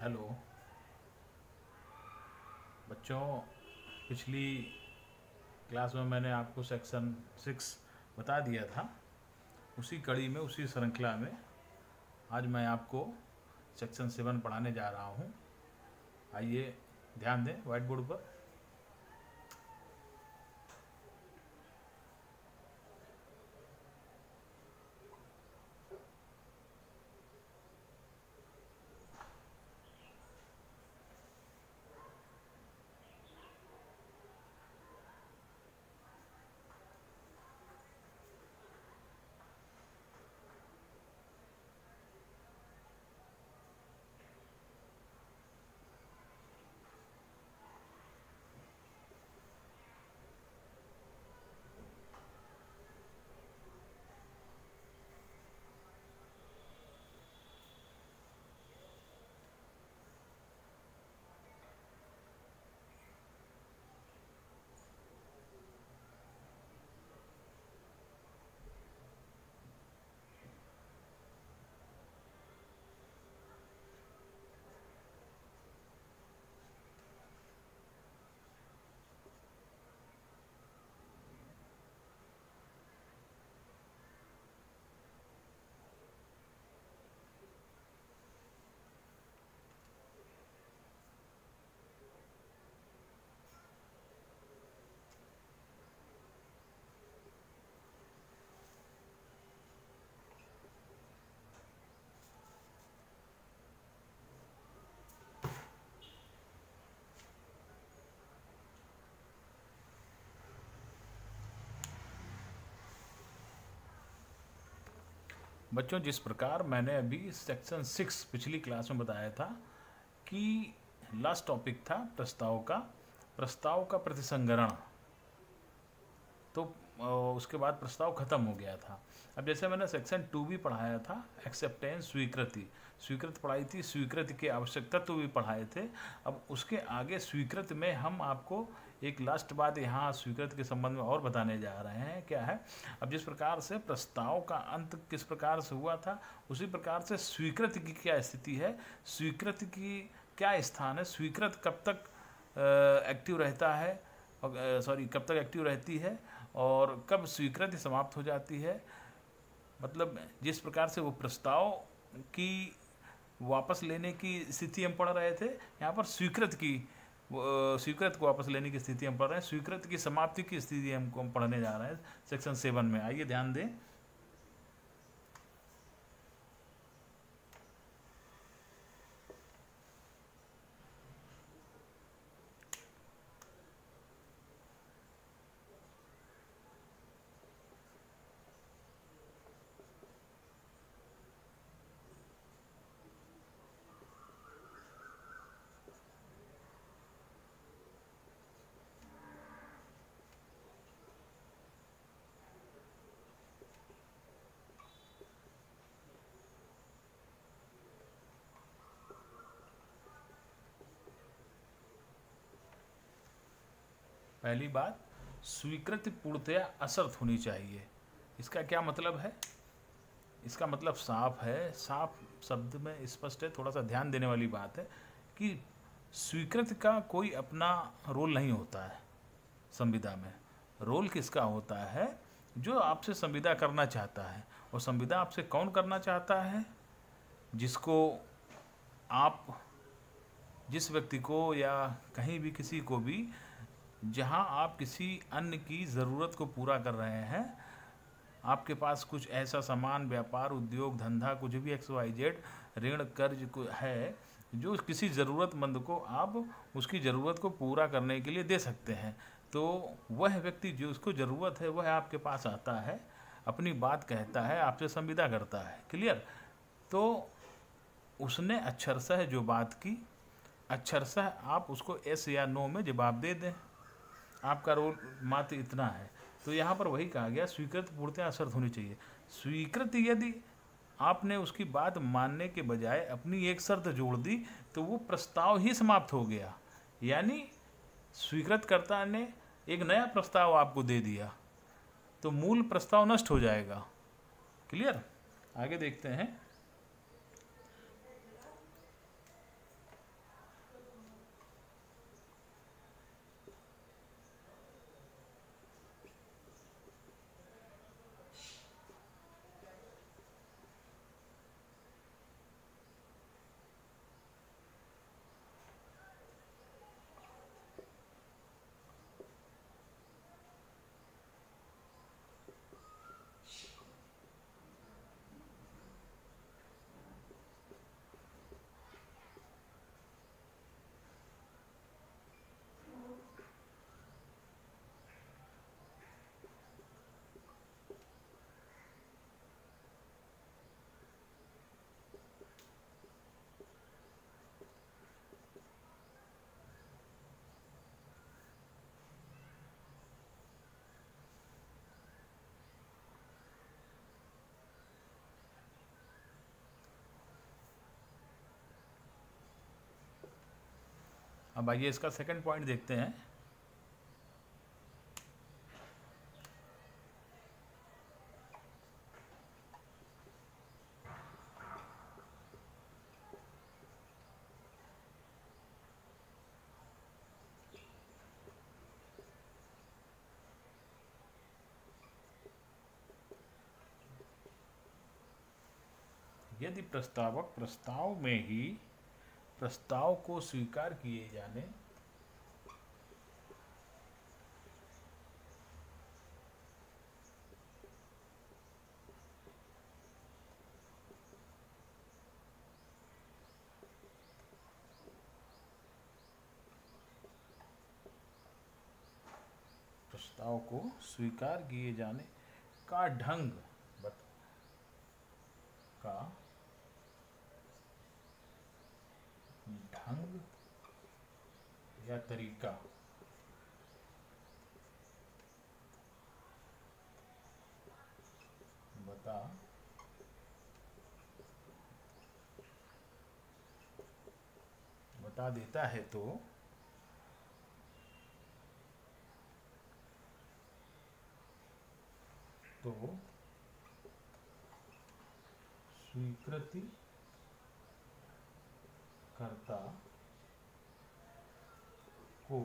Hello बच्चों, पिछली class में मैंने आपको सेक्शन 6 बता दिया था। उसी कड़ी में, उसी श्रृंखला में आज मैं आपको सेक्शन 7 पढ़ाने जा रहा हूँ। आइए ध्यान दें व्हाइट बोर्ड पर। बच्चों, जिस प्रकार मैंने अभी सेक्शन 6 पिछली क्लास में बताया था कि लास्ट टॉपिक था प्रस्ताव का प्रतिसंगरण। तो उसके बाद प्रस्ताव खत्म हो गया था। अब जैसे मैंने सेक्शन 2 भी पढ़ाया था, एक्सेप्टेंस, स्वीकृति पढ़ाई थी, स्वीकृति के आवश्यक तत्व भी पढ़ाए थे। अब उसके आगे स्वीकृति में हम आपको एक लास्ट बात यहाँ स्वीकृति के संबंध में और बताने जा रहे हैं। क्या है? अब जिस प्रकार से प्रस्ताव का अंत किस प्रकार से हुआ था, उसी प्रकार से स्वीकृति की क्या स्थिति है, स्वीकृति की क्या स्थान है, स्वीकृत कब तक एक्टिव रहता है, कब तक एक्टिव रहती है और कब स्वीकृति समाप्त हो जाती है। मतलब जिस प्रकार से वो प्रस्ताव की वापस लेने की स्थिति हम पढ़ रहे थे, यहाँ पर स्वीकृत को वापस लेने की स्थिति हम पढ़ रहे हैं। स्वीकृत की समाप्ति की स्थिति हम पढ़ने जा रहे हैं सेक्शन 7 में। आइए ध्यान दें। पहली बात, स्वीकृति पूर्णतया असर्त होनी चाहिए। इसका क्या मतलब है? इसका मतलब साफ है, साफ शब्द में स्पष्ट है। थोड़ा सा ध्यान देने वाली बात है कि स्वीकृति का कोई अपना रोल नहीं होता है संविदा में। रोल किसका होता है? जो आपसे संविदा करना चाहता है। और संविदा आपसे कौन करना चाहता है? जिसको आप, जिस व्यक्ति को या कहीं भी किसी को भी जहां आप किसी अन्य की ज़रूरत को पूरा कर रहे हैं, आपके पास कुछ ऐसा सामान, व्यापार, उद्योग, धंधा, कुछ भी XYZ, ऋण, कर्ज है जो किसी ज़रूरतमंद को आप उसकी ज़रूरत को पूरा करने के लिए दे सकते हैं। तो वह व्यक्ति जो उसको ज़रूरत है वह आपके पास आता है, अपनी बात कहता है, आपसे संविदा करता है। क्लियर? तो उसने अक्षरशः जो बात की, अक्षरशः आप उसको यस या नो में जवाब दे दें। आपका रोल मात्र इतना है। तो यहाँ पर वही कहा गया, स्वीकृति पूर्णतया असर्त होनी चाहिए। स्वीकृति यदि आपने उसकी बात मानने के बजाय अपनी एक शर्त जोड़ दी तो वो प्रस्ताव ही समाप्त हो गया। यानी स्वीकृतकर्ता ने एक नया प्रस्ताव आपको दे दिया तो मूल प्रस्ताव नष्ट हो जाएगा। क्लियर? आगे देखते हैं। अब आइए इसका सेकंड पॉइंट देखते हैं। यदि प्रस्तावक प्रस्ताव में ही प्रस्ताव को स्वीकार किए जाने प्रस्ताव को स्वीकार किए जाने का ढंग का ढंग या तरीका बता देता है तो स्वीकृति कर्ता को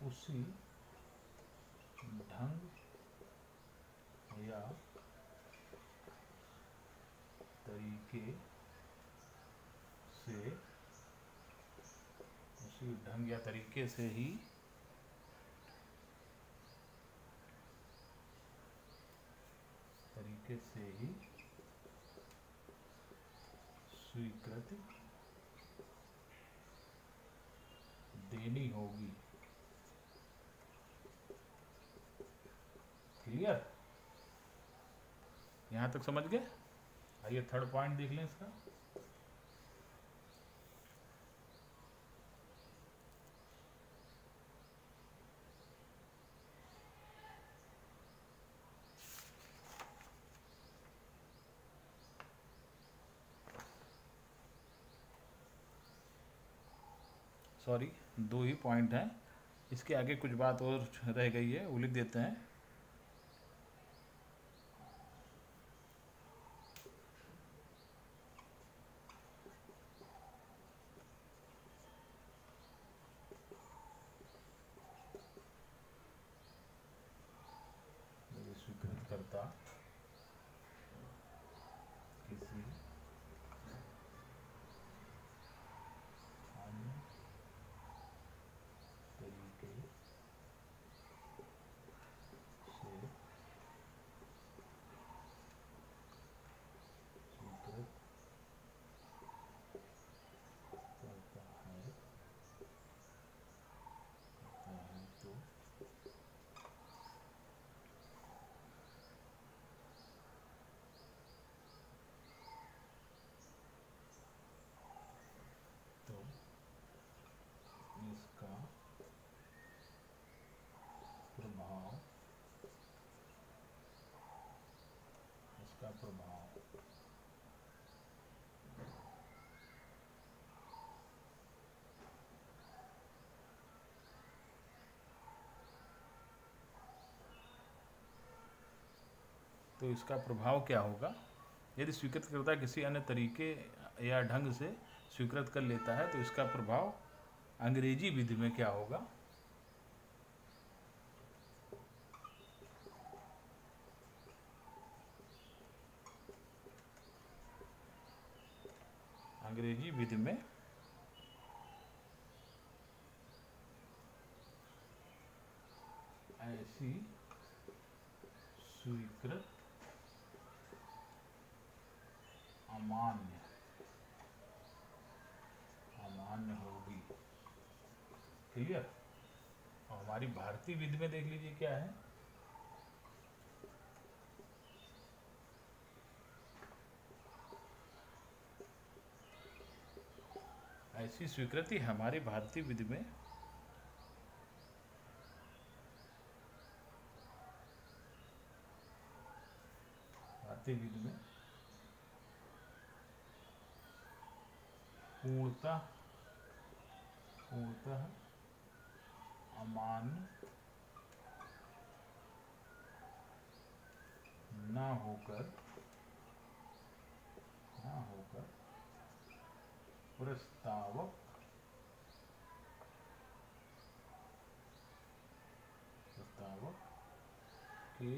उसी ढंग या तरीके से ही स्वीकृति देनी होगी। क्लियर? यहां तक समझ गए? आइए थर्ड पॉइंट देख लें इसका। सॉरी, 2 ही पॉइंट हैं, इसके आगे कुछ बात और रह गई है, वो लिख देते हैं। स्वीकृत करता किसी अन्य तरीके से स्वीकृत करता है तो इसका प्रभाव तो इसका प्रभाव क्या होगा? यदि स्वीकृतकर्ता किसी अन्य तरीके या ढंग से स्वीकृत कर लेता है तो इसका प्रभाव अंग्रेजी विधि में क्या होगा? अंग्रेजी विधि में ऐसी स्वीकृत अमान्य होगी। क्लियर? और हमारी भारतीय विधि में देख लीजिए क्या है। ऐसी स्वीकृति हमारी भारतीय विधि में पूर्णतः पूर्णतः अमान्य ना होकर प्रस्तावक के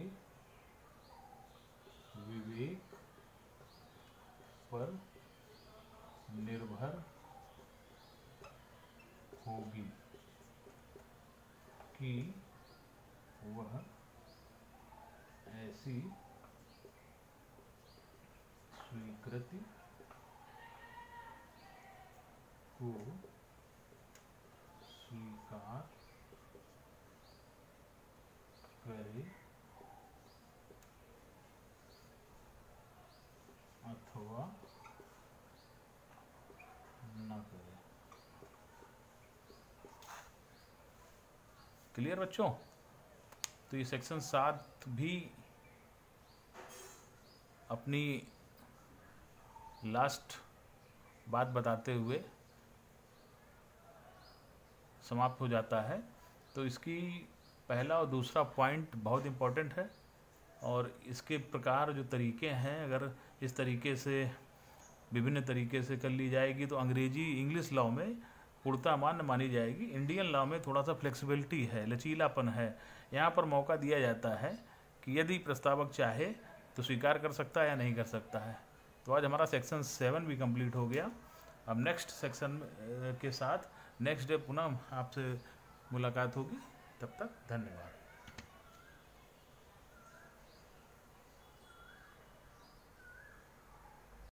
विवेक पर निर्भर होगी कि वह ऐसी स्वीकृति को स्वीकार करे अथवा न करे। क्लियर बच्चों? तो ये सेक्शन 7 भी अपनी लास्ट बात बताते हुए समाप्त हो जाता है। तो इसकी पहला और दूसरा पॉइंट बहुत इम्पोर्टेंट है, और इसके प्रकार जो तरीके हैं, अगर इस तरीके से विभिन्न तरीके से कर ली जाएगी तो अंग्रेजी इंग्लिश लॉ में पूर्णतः मान्य मानी जाएगी। इंडियन लॉ में थोड़ा सा फ्लेक्सिबिलिटी है, लचीलापन है। यहाँ पर मौका दिया जाता है कि यदि प्रस्तावक चाहे तो स्वीकार कर सकता है या नहीं कर सकता है। तो आज हमारा सेक्शन 7 भी कंप्लीट हो गया। अब नेक्स्ट सेक्शन के साथ नेक्स्ट डे पुनः आपसे मुलाकात होगी। तब तक धन्यवाद।